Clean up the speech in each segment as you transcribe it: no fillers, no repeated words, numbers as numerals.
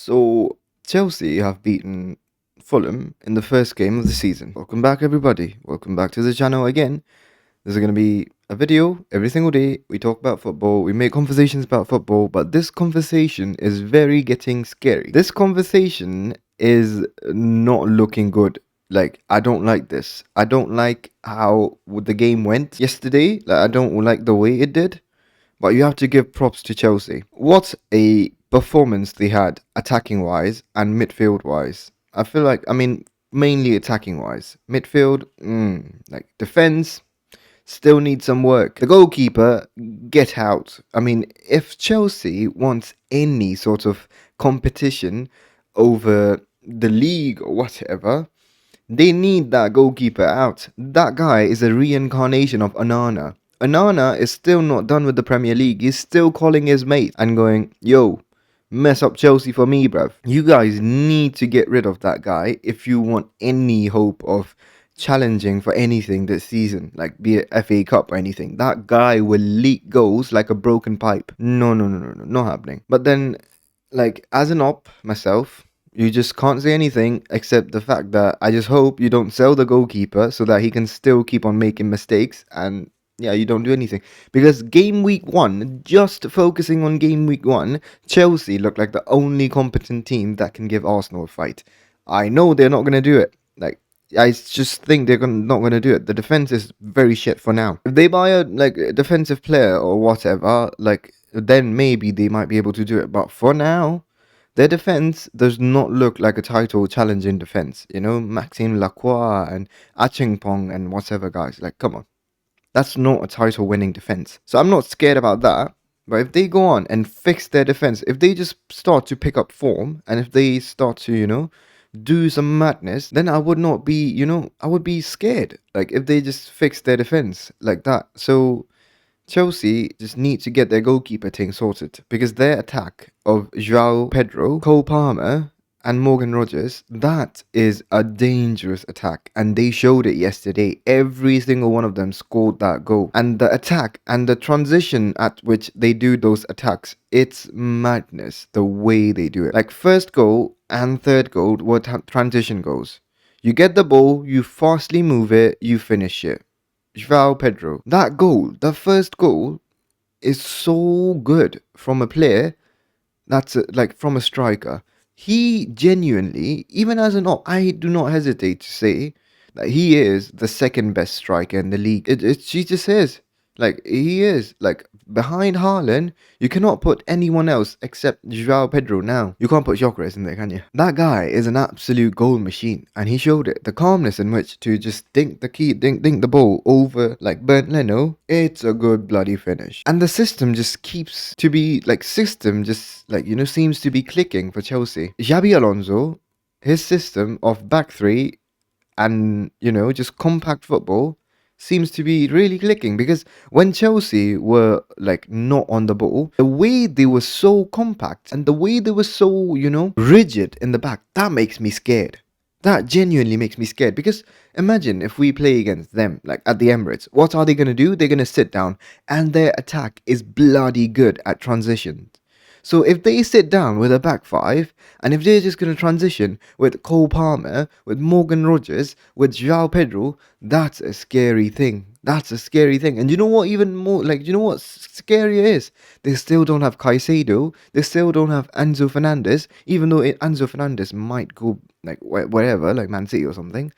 So, Chelsea have beaten Fulham in the first game of the season. Welcome back, everybody. Welcome back to the channel again. This is going to be a video every single day. We talk about football, we make conversations about football, but this conversation is very getting scary. This conversation is not looking good. Like, I don't like this. I don't like how the game went yesterday. Like, I don't like the way it did. But you have to give props to Chelsea. What a performance they had, attacking wise and midfield wise. I feel like, mainly attacking wise. Midfield, like defense, still needs some work. The goalkeeper, get out. If Chelsea wants any sort of competition over the league or whatever, they need that goalkeeper out. That guy is a reincarnation of Onana. Onana is still not done with the Premier League. He's still calling his mate and going, yo, mess up Chelsea for me, bruv. You guys need to get rid of that guy if you want any hope of challenging for anything this season, like be it FA Cup or anything. That guy will leak goals like a broken pipe. No, not happening. But then, like, as an op myself, you just can't say anything except the fact that I just hope you don't sell the goalkeeper so that he can still keep on making mistakes and yeah, you don't do anything. Because game week 1, just focusing on game week 1, Chelsea look like the only competent team that can give Arsenal a fight. I know they're not going to do it. Like, I just think they're not going to do it. The defense is very shit for now. If they buy a defensive player or whatever, then maybe they might be able to do it. But for now, their defense does not look like a title challenging defense. You know, Maxime Lacroix and Achimpong and whatever guys. Like, come on. That's not a title winning defense. So I'm not scared about that. But if they go on and fix their defense, if they just start to pick up form, and if they start to, do some madness, then I would not be, I would be scared. Like, if they just fix their defense like that. So Chelsea just need to get their goalkeeper thing sorted because their attack of Joao Pedro, Cole Palmer, and Morgan Rogers, that is a dangerous attack. And they showed it yesterday. Every single one of them scored that goal. And the attack and the transition at which they do those attacks, it's madness the way they do it. Like, first goal and third goal were transition goals. You get the ball, you fastly move it, you finish it. Joao Pedro. That goal, the first goal, is so good from a player that's from a striker. He genuinely, even as an op, I do not hesitate to say that he is the second best striker in the league. She just is. Like, he is. Like, behind Haaland, you cannot put anyone else except Joao Pedro now. You can't put Gyökeres in there, can you? That guy is an absolute goal machine, and he showed it. The calmness in which to just dink the ball over, like, Bernd Leno, it's a good bloody finish. And the system just keeps to be, seems to be clicking for Chelsea. Xabi Alonso, his system of back three and, just compact football seems to be really clicking because when Chelsea were not on the ball, the way they were so compact and the way they were so, rigid in the back, that makes me scared. That genuinely makes me scared because imagine if we play against them, like at the Emirates, what are they going to do? They're going to sit down and their attack is bloody good at transitions. So if they sit down with a back five, and if they're just going to transition with Cole Palmer, with Morgan Rogers, with Joao Pedro, that's a scary thing. That's a scary thing. And you know what even more, you know what scarier is? They still don't have Caicedo. They still don't have Enzo Fernandez, even though Enzo Fernandez might go, wherever, like Man City or something.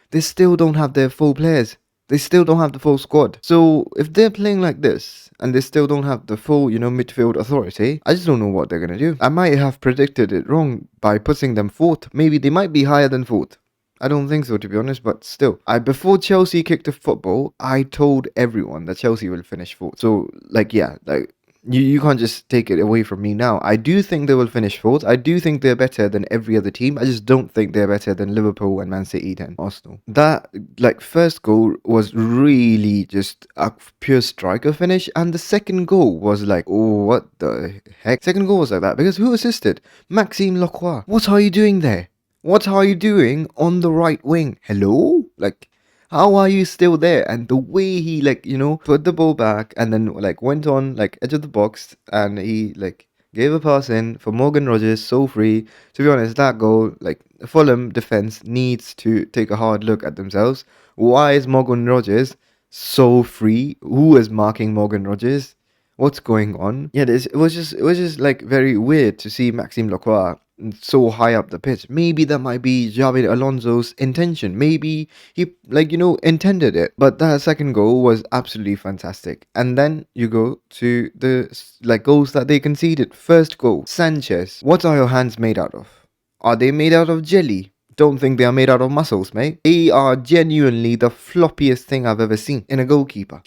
They still don't have their full players. They still don't have the full squad. So if they're playing like this and they still don't have the full, midfield authority, I just don't know what they're going to do. I might have predicted it wrong by putting them fourth. Maybe they might be higher than fourth. I don't think so, to be honest, but still. Before Chelsea kicked off football, I told everyone that Chelsea will finish fourth. So, you can't just take it away from me now. I do think they will finish fourth. I do think they're better than every other team. I just don't think they're better than Liverpool and Man City and Arsenal. That, first goal was really just a pure striker finish. And the second goal was oh, what the heck? Second goal was like that because who assisted? Maxime Lacroix. What are you doing there? What are you doing on the right wing? Hello? How are you still there? And the way he put the ball back and then went on edge of the box and he gave a pass in for Morgan Rogers, so free. To be honest, that goal, like Fulham defense needs to take a hard look at themselves. Why is Morgan Rogers so free? Who is marking Morgan Rogers? What's going on? Yeah, it was just like very weird to see Maxime Lacroix so high up the pitch. Maybe that might be Javi Alonso's intention. Maybe he intended it. But that second goal was absolutely fantastic. And then you go to the goals that they conceded. First goal, Sanchez. What are your hands made out of? Are they made out of jelly? Don't think they are made out of muscles, mate. They are genuinely the floppiest thing I've ever seen in a goalkeeper.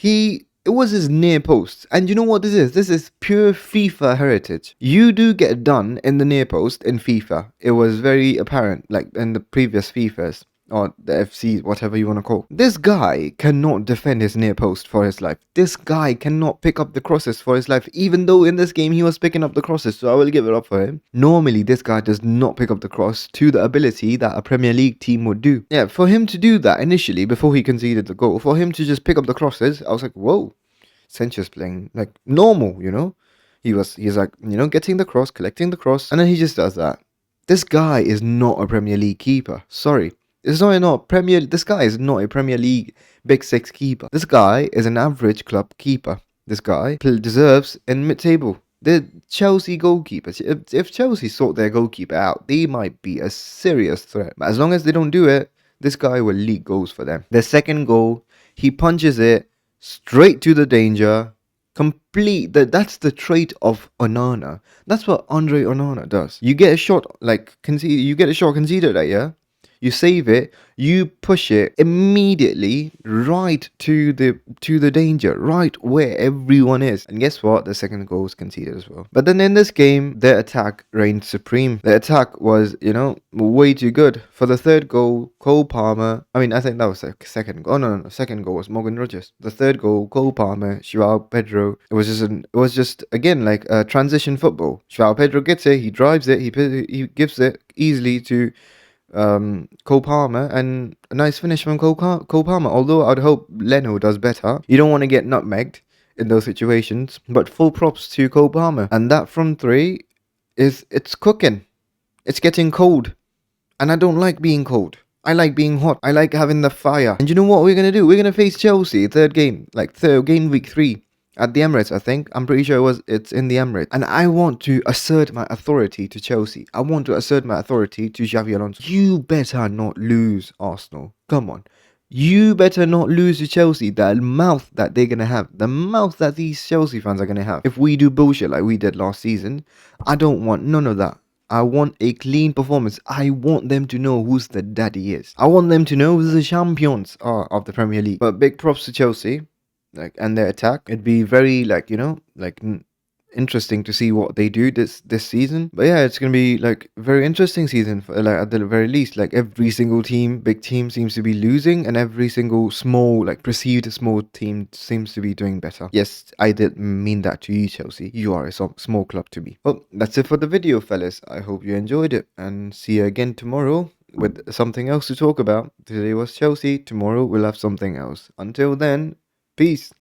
It was his near post. And you know what this is? This is pure FIFA heritage. You do get done in the near post in FIFA. It was very apparent, like in the previous FIFAs. Or the FC, whatever you want to call. This guy cannot defend his near post for his life. This guy cannot pick up the crosses for his life, even though in this game he was picking up the crosses, so I will give it up for him. Normally, this guy does not pick up the cross to the ability that a Premier League team would do. Yeah, for him to do that initially, before he conceded the goal, for him to just pick up the crosses, I was like, whoa, Sanchez playing like normal, you know? He's like, getting the cross, collecting the cross, and then he just does that. This guy is not a Premier League keeper. Sorry. This guy is not a Premier League Big Six keeper. This guy is an average club keeper. This guy deserves in mid-table. The Chelsea goalkeepers, if Chelsea sort their goalkeeper out, they might be a serious threat. But as long as they don't do it, this guy will leak goals for them. The second goal, he punches it straight to the danger. That's the trait of Onana. That's what Andre Onana does. You get a shot conceded at, yeah? You save it, you push it immediately right to the danger, right where everyone is. And guess what? The second goal was conceded as well. But then in this game, their attack reigned supreme. The attack was, way too good. For the third goal, Cole Palmer. I think that was the second goal. Oh, no. Second goal was Morgan Rogers. The third goal, Cole Palmer, Joao Pedro. It was just again like a transition football. Joao Pedro gets it, he drives it, he gives it easily to Cole Palmer, and a nice finish from Cole Palmer. Although I'd hope Leno does better. You don't want to get nutmegged in those situations, but full props to Cole Palmer. And that front three it's cooking. It's getting cold, and I don't like being cold. I like being hot. I like having the fire. And you know what we're gonna do? We're gonna face Chelsea third game week 3. At the Emirates, I think. I'm pretty sure it's in the Emirates. And I want to assert my authority to Chelsea. I want to assert my authority to Xavi Alonso. You better not lose, Arsenal. Come on. You better not lose to Chelsea. The mouth that they're going to have. The mouth that these Chelsea fans are going to have. If we do bullshit like we did last season, I don't want none of that. I want a clean performance. I want them to know who's the daddy is. I want them to know who the champions are of the Premier League. But big props to Chelsea. And their attack. It'd be very interesting to see what they do this season. But yeah, it's gonna be very interesting season for, at the very least. Every single big team seems to be losing, and every single small perceived small team seems to be doing better. Yes, I did mean that to you, Chelsea. You are a small club to me. Well, that's it for the video, fellas. I hope you enjoyed it, and see you again tomorrow with something else to talk about. Today was Chelsea. Tomorrow we'll have something else. Until then, peace.